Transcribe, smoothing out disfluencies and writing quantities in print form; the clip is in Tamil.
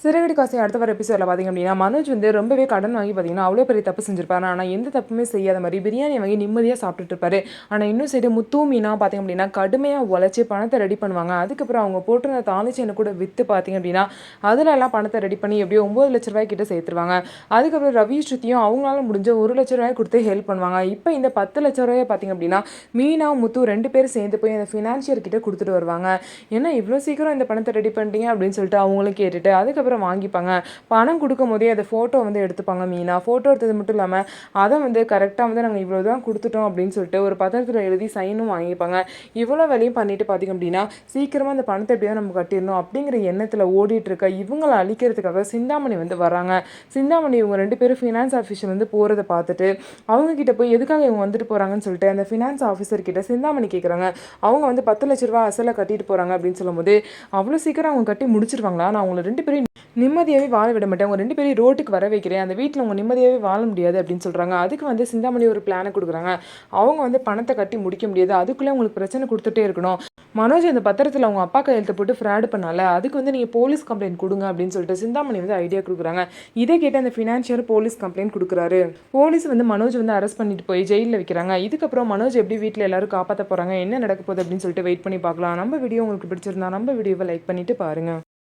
சிறகடி காசை அடுத்த வர எபிசோடில் பார்த்திங்க அப்படின்னா மனோஜ் வந்து ரொம்பவே கடன் வாங்கி பார்த்தீங்கன்னா அவ்வளோ பெரிய தப்பு செஞ்சிருப்பாரு. ஆனால் எந்த தப்புமே செய்யாத மாதிரி பிரியாணி வாங்கி நிம்மதியாக சாப்பிட்டுட்டு இருப்பாரு. ஆனால் இன்னும் சைடு முத்து மீனா பார்த்திங்க அப்படின்னா கடுமையாக உழைச்சி பணத்தை ரெடி பண்ணுவாங்க. அதுக்கப்புறம் அவங்க போட்டிருந்த தாலி செயினை கூட விற்று பார்த்திங்க அப்படின்னா அதிலெல்லாம் பணத்தை ரெடி பண்ணி எப்படியோ 9 லட்ச ரூபாய் கிட்ட சேர்த்துருவாங்க. அதுக்கப்புறம் ரவி ஸ்ருதியும் அவங்களால முடிஞ்ச 1 லட்ச ரூபாய் கொடுத்து ஹெல்ப் பண்ணுவாங்க. இப்போ இந்த 10 லட்ச ரூபாயை பார்த்திங்க அப்படின்னா மீனா முத்து 2 பேரும் சேர்ந்து போய் அந்த ஃபினான்ஷியர் கிட்ட கொடுத்துட்டு வருவாங்க. ஏன்னா இவ்வளோ சீக்கிரம் இந்த பணத்தை ரெடி பண்ணிட்டீங்க அப்படின்னு சொல்லிட்டு அவங்களும் கேட்டுட்டு அதுக்கப்புறம் வாங்கிப்பாங்க. பணம் கொடுக்கும் போதே அதை ஃபோட்டோ வந்து எடுத்துப்பாங்க மீனா. ஃபோட்டோ எடுத்தது மட்டும் இல்லாமல் அதை வந்து கரெக்டாக வந்து நாங்கள் இவ்வளோ தான் கொடுத்துட்டோம் அப்படின்னு சொல்லிட்டு ஒரு பத்திரத்தில் எழுதி சைனும் வாங்கிப்பாங்க. இவ்வளோ வேலையும் பண்ணிட்டு பார்த்திங்க அப்படின்னா சீக்கிரமாக அந்த பணத்தை எப்படியோ நம்ம கட்டிடணும் அப்படிங்கிற எண்ணத்தில் ஓடிட்டு இருக்க இவங்களை அழிக்கிறதுக்காக சிந்தாமணி வந்து வராங்க. சிந்தாமணி இவங்க 2 பேரும் ஃபினான்ஸ் ஆஃபீஸர் வந்து போகிறத பார்த்துட்டு அவங்க கிட்ட போய் எதுக்காக இவங்க வந்துட்டு போகிறாங்கன்னு சொல்லிட்டு அந்த ஃபினான்ஸ் ஆஃபீஸர் கிட்ட சிந்தாமணி கேட்குறாங்க. அவங்க வந்து 10 லட்ச ரூபா அசலை கட்டிட்டு போகிறாங்க அப்படின்னு சொல்லும்போது அவ்வளோ சீக்கிரம் அவங்க கட்டி முடிச்சிருவாங்களா? நான் அவங்கள 2 பேரும் நிம்மதியாகவே வாழ விட மாட்டேன், அவங்க 2 பேரையும் ரோட்டுக்கு வர வைக்கிறேன், அந்த வீட்டில் அவங்க நிம்மதியாகவே வாழ முடியாது அப்படின்னு சொல்கிறாங்க. அதுக்கு வந்து சிந்தாமணி ஒரு பிளானை கொடுக்குறாங்க. அவங்க வந்து பணத்தை கட்டி முடிக்க முடியாது, அதுக்குள்ளே உங்களுக்கு பிரச்சனை கொடுத்துட்டே இருக்கணும். மனோஜ் அந்த பத்திரத்தில் அவங்க அப்பா கையெழுத்து போட்டு ஃப்ராடு பண்ணால அதுக்கு வந்து நீங்கள் போலீஸ் கம்ப்ளைண்ட் கொடுங்க அப்படின்னு சொல்லிட்டு சிந்தாமணி வந்து ஐடியா கொடுக்குறாங்க. இதை கேட்டு அந்த ஃபினான்ஷியர் போலீஸ் கம்ப்ளைண்ட் கொடுக்குறாரு. போலீஸ் வந்து மனோஜ் வந்து அரெஸ்ட் பண்ணிட்டு போய் ஜெயிலில் வைக்கிறாங்க. இதுக்கப்புறம் மனோஜ் எப்படி வீட்டில் எல்லாரும் காப்பாற்ற போகிறாங்க, என்ன நடக்க போகுது அப்படின்னு சொல்லிட்டு வெயிட் பண்ணி பார்க்கலாம். நம்ம வீடியோ உங்களுக்கு பிடிச்சிருந்தா நம்ம வீடியோவை லைக் பண்ணிட்டு பாருங்கள்.